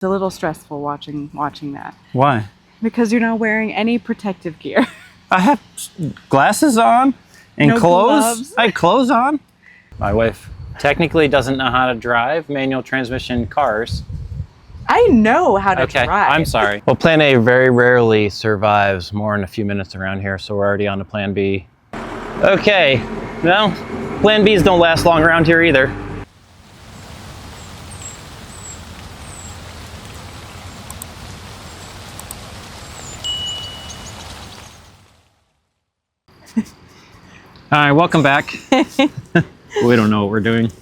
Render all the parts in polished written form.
It's a little stressful watching that. Why? Because you're not wearing any protective gear. I have glasses on and No clothes. gloves. I have clothes on. My wife technically doesn't know how to drive manual transmission cars. I know how to drive. I'm sorry. Well, plan A very rarely survives more than a few minutes around here, so we're already on to plan B. Okay, well, plan Bs don't last long around here either. All right, welcome back. We don't know what we're doing.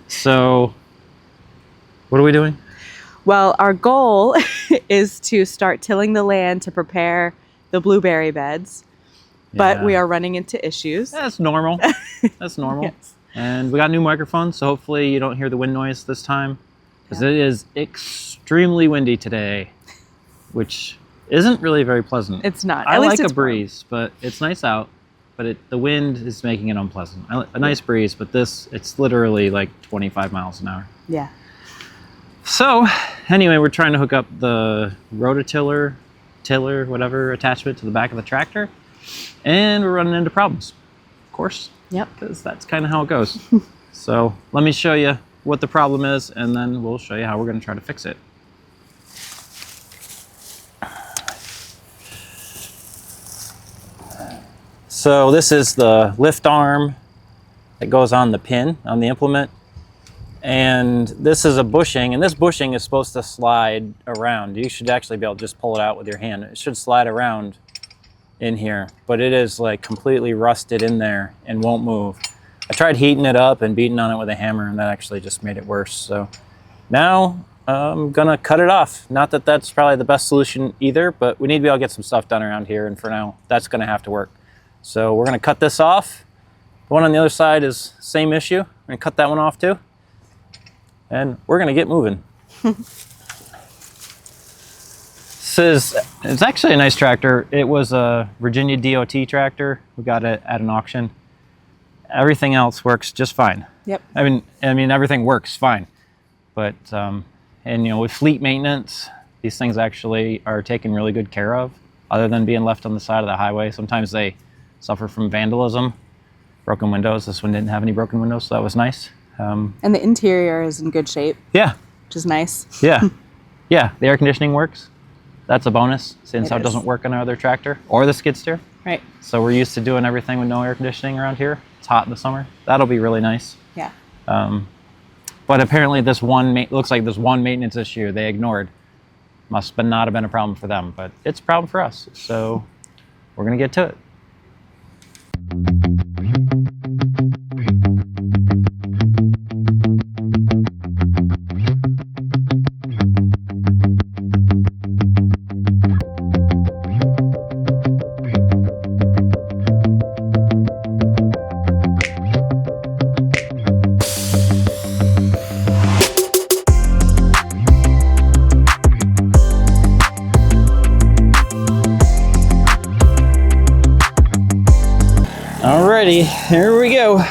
So, what are we doing? Well, our goal is to start tilling the land to prepare the blueberry beds, but we are running into issues. That's normal. That's normal. Yes. And we got new microphones, so hopefully you don't hear the wind noise this time, because it is extremely windy today, which isn't really very pleasant. It's not. I At least like it's a breeze, but it's nice out. But the wind is making it unpleasant. A nice breeze, but it's literally like 25 miles an hour. Yeah. So, anyway, we're trying to hook up the rototiller, whatever attachment to the back of the tractor, and we're running into problems, of course. Yep. Because that's kind of how it goes. So, let me show you what the problem is, and then we'll show you how we're going to try to fix it. So this is the lift arm that goes on the pin on the implement, and this is a bushing, and this bushing is supposed to slide around. You should actually be able to just pull it out with your hand. It should slide around in here, but it is like completely rusted in there and won't move. I tried heating it up and beating on it with a hammer, and that actually just made it worse. So now I'm gonna cut it off. Not that that's probably the best solution either, but we need to be able to get some stuff done around here, and for now that's gonna have to work. So we're gonna cut this off. The one on the other side is same issue. We're gonna cut that one off too. And we're gonna get moving. It's actually a nice tractor. It was a Virginia DOT tractor. We got it at an auction. Everything else works just fine. Yep. I mean everything works fine. But and with fleet maintenance, these things actually are taken really good care of, other than being left on the side of the highway. Sometimes they suffer from vandalism, broken windows. This one didn't have any broken windows, so that was nice. And the interior is in good shape. Yeah. Which is nice. Yeah. Yeah, the air conditioning works. That's a bonus, since it doesn't work on our other tractor or the skid steer. Right. So we're used to doing everything with no air conditioning around here. It's hot in the summer. That'll be really nice. Yeah. But apparently looks like this one maintenance issue they ignored. Must not have been a problem for them, but it's a problem for us. So we're gonna get to it. Alrighty, here we go.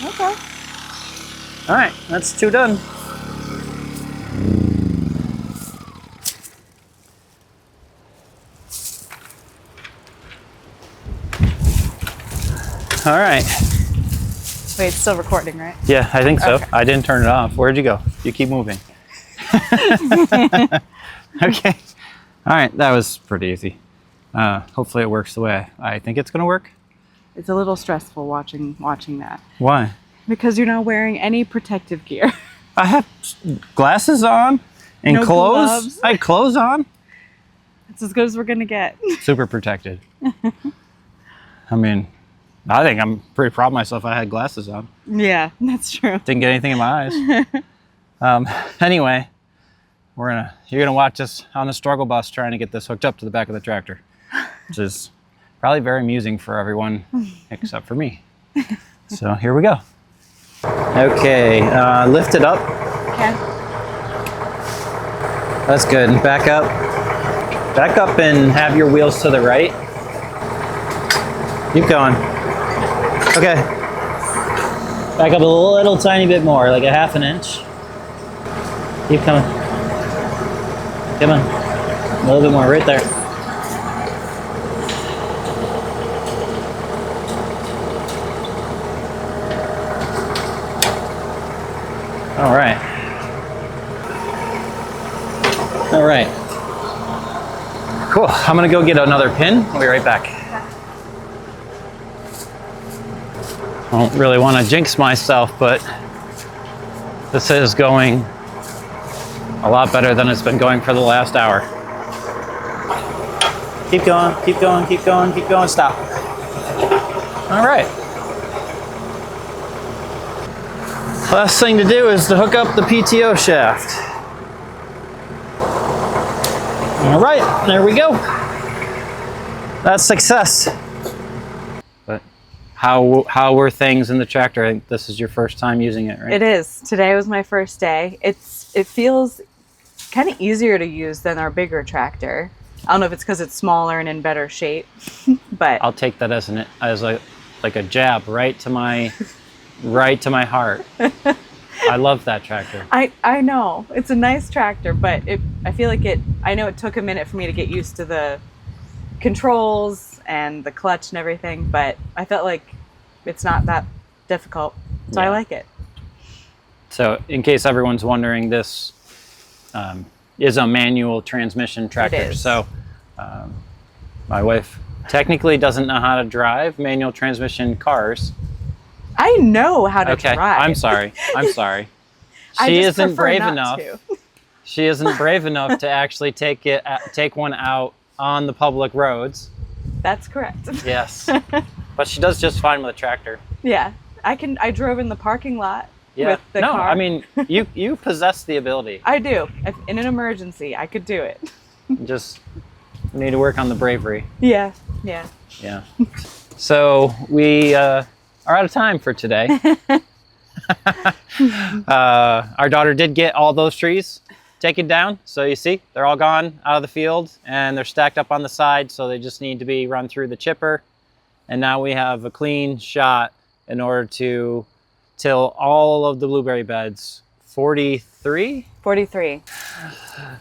Okay. All right, that's two done. All right. Wait, it's still recording, right? Yeah, I think so. Okay. I didn't turn it off. Where'd you go? You keep moving. Okay. All right, that was pretty easy. Hopefully it works the way I think it's gonna work. It's a little stressful watching that. Why? Because you're not wearing any protective gear. I have glasses on and No clothes. gloves. I have clothes on. It's as good as we're gonna get. Super protected. I mean, I think I'm pretty proud of myself. I had glasses on. Yeah, that's true. Didn't get anything in my eyes. Anyway, you're gonna watch us on the struggle bus trying to get this hooked up to the back of the tractor, which is probably very amusing for everyone except for me. So here we go. Okay, lift it up. Okay. That's good. Back up. Back up and have your wheels to the right. Keep going. Okay. Back up a little tiny bit more, like a half an inch. Keep coming. Come on. A little bit more, right there. All right. All right. Cool. I'm gonna go get another pin. I'll be right back. I don't really want to jinx myself, but this is going a lot better than it's been going for the last hour. Keep going, keep going, keep going, keep going, stop. All right. Last thing to do is to hook up the PTO shaft. All right, there we go. That's success. But how were things in the tractor? I think this is your first time using it, right? It is. Today was my first day. It feels kind of easier to use than our bigger tractor. I don't know if it's because it's smaller and in better shape, but I'll take that as a jab right to my heart. I love that tractor. I know it's a nice tractor, but I feel like I know it took a minute for me to get used to the controls and the clutch and everything, but I felt like it's not that difficult, so yeah. I like it. So in case everyone's wondering, this is a manual transmission tractor. It is. So my wife technically doesn't know how to drive manual transmission cars. I know how to drive. I'm sorry. She isn't brave enough. She isn't brave enough to actually take one out on the public roads. That's correct. Yes. But she does just fine with a tractor. Yeah. I drove in the parking lot with the car. I mean, you possess the ability. I do. In an emergency, I could do it. Just need to work on the bravery. Yeah. So we are out of time for today. Our daughter did get all those trees taken down. So you see, they're all gone out of the field and they're stacked up on the side. So they just need to be run through the chipper. And now we have a clean shot in order to till all of the blueberry beds. 43? 43.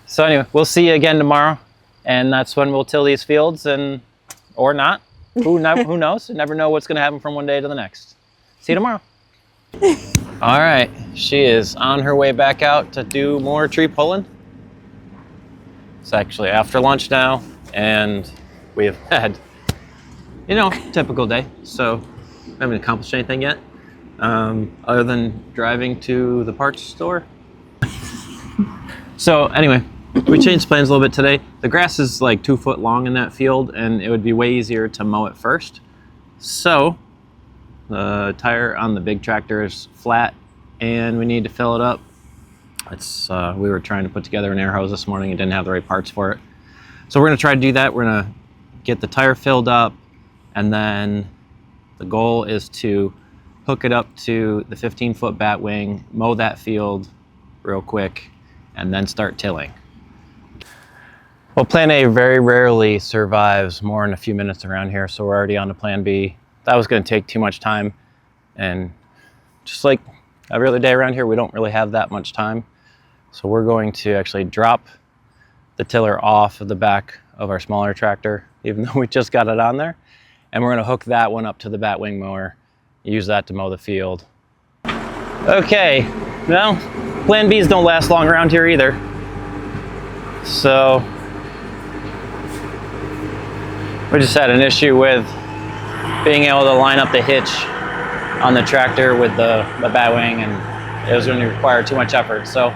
So anyway, we'll see you again tomorrow. And that's when we'll till these fields or not. Who knows? You never know what's going to happen from one day to the next. See you tomorrow. All right, she is on her way back out to do more tree pulling. It's actually after lunch now, and we have had, typical day. So I haven't accomplished anything yet, other than driving to the parts store. So anyway, we changed plans a little bit today. The grass is like 2 foot long in that field, and it would be way easier to mow it first. So the tire on the big tractor is flat, and we need to fill it up. We were trying to put together an air hose this morning and didn't have the right parts for it. So we're gonna try to do that. We're gonna get the tire filled up, and then the goal is to hook it up to the 15-foot bat wing, mow that field real quick, and then start tilling. Well, plan A very rarely survives more than a few minutes around here, so we're already on to plan B. That was going to take too much time, and just like every other day around here, we don't really have that much time. So we're going to actually drop the tiller off of the back of our smaller tractor, even though we just got it on there, and we're going to hook that one up to the bat wing mower, use that to mow the field. Okay, well, plan Bs don't last long around here either. So we just had an issue with being able to line up the hitch on the tractor with the bat wing, and it was going to require too much effort. So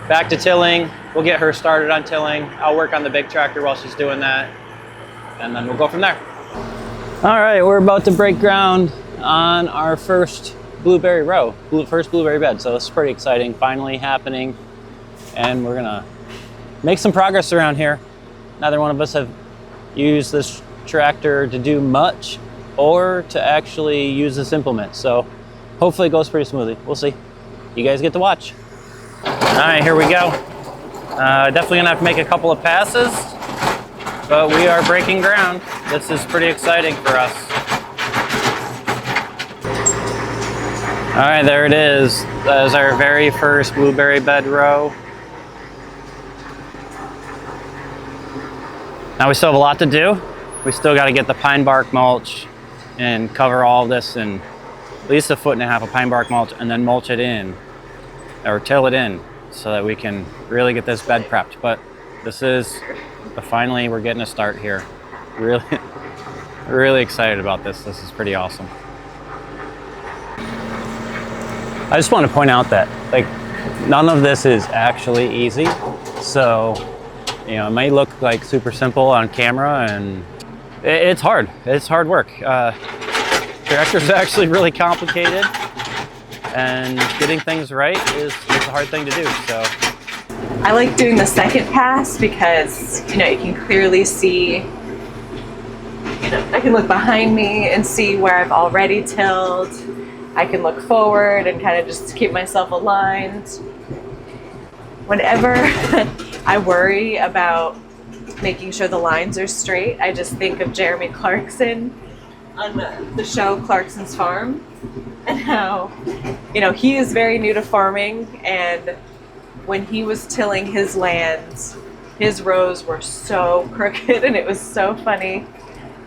back to tilling. We'll get her started on tilling. I'll work on the big tractor while she's doing that, and then we'll go from there. All right, we're about to break ground on our first blueberry row, first blueberry bed. So this is pretty exciting, finally happening. And we're gonna make some progress around here. Neither one of us have used this tractor to do much or to actually use this implement. So hopefully it goes pretty smoothly. We'll see. You guys get to watch. All right, here we go. Definitely gonna have to make a couple of passes, but we are breaking ground. This is pretty exciting for us. All right, there it is. That is our very first blueberry bed row. Now we still have a lot to do. We still got to get the pine bark mulch and cover all this in at least 1.5 feet of pine bark mulch, and then mulch it in or till it in so that we can really get this bed prepped. But this is finally, we're getting a start here. Really excited about this. This is pretty awesome. I just want to point out that like none of this is actually easy. So, you know, it may look like super simple on camera, and it's hard. It's hard work. Tractor's actually really complicated, and getting things right is a hard thing to do. So I like doing the second pass because, you know, you can clearly see, you know, I can look behind me and see where I've already tilled. I can look forward and kind of just keep myself aligned. Whenever I worry about making sure the lines are straight, I just think of Jeremy Clarkson on the show Clarkson's Farm, and how, you know, he is very new to farming, and when he was tilling his lands, his rows were so crooked and it was so funny.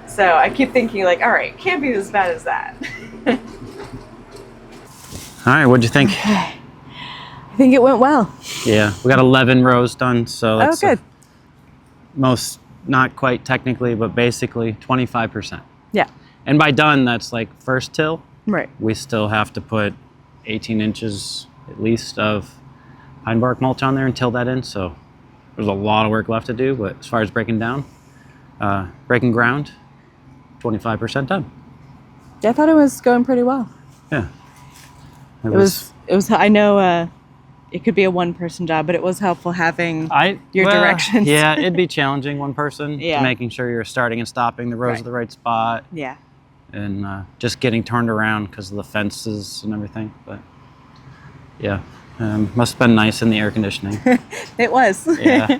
So I keep thinking like, all right, can't be as bad as that. all right, what'd you think? I think it went well. Yeah, we got 11 rows done, so that's good. Most, not quite technically, but basically 25%. Yeah. And by done, that's like first till. Right. We still have to put 18 inches at least of pine bark mulch on there and till that in. So there's a lot of work left to do, but as far as breaking down, breaking ground, 25% done. Yeah, I thought it was going pretty well. Yeah. It was, I know it could be a one-person job, but it was helpful having your directions. Yeah, it'd be challenging one person, Yeah. making sure you're starting and stopping the rows Right. at the right spot. Yeah. And just getting turned around because of the fences and everything. But yeah, must have been nice in the air conditioning. It was. Yeah,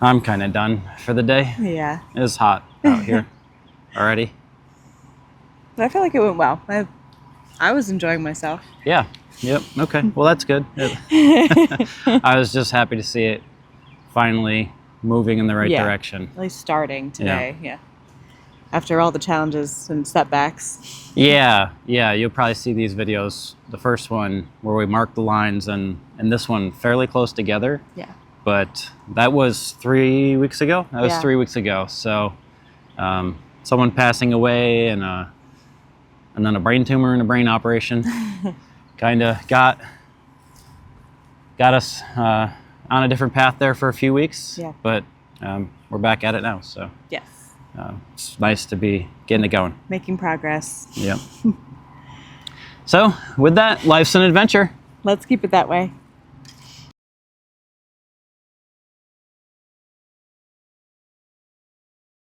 I'm kind of done for the day. Yeah. It's hot out here already. But I feel like it went well. I was enjoying myself. Yeah. Yep. Okay. Well, that's good. I was just happy to see it finally moving in the right direction. At least starting today. Yeah. After all the challenges and setbacks. Yeah. You'll probably see these videos. The first one where we marked the lines, and this one fairly close together. Yeah. But that was 3 weeks ago. That was 3 weeks ago. So someone passing away and then a brain tumor and a brain operation kind of got us on a different path there for a few weeks. Yeah. But we're back at it now. So Yes. it's nice to be getting it going. Making progress. Yep. So with that, life's an adventure. Let's keep it that way.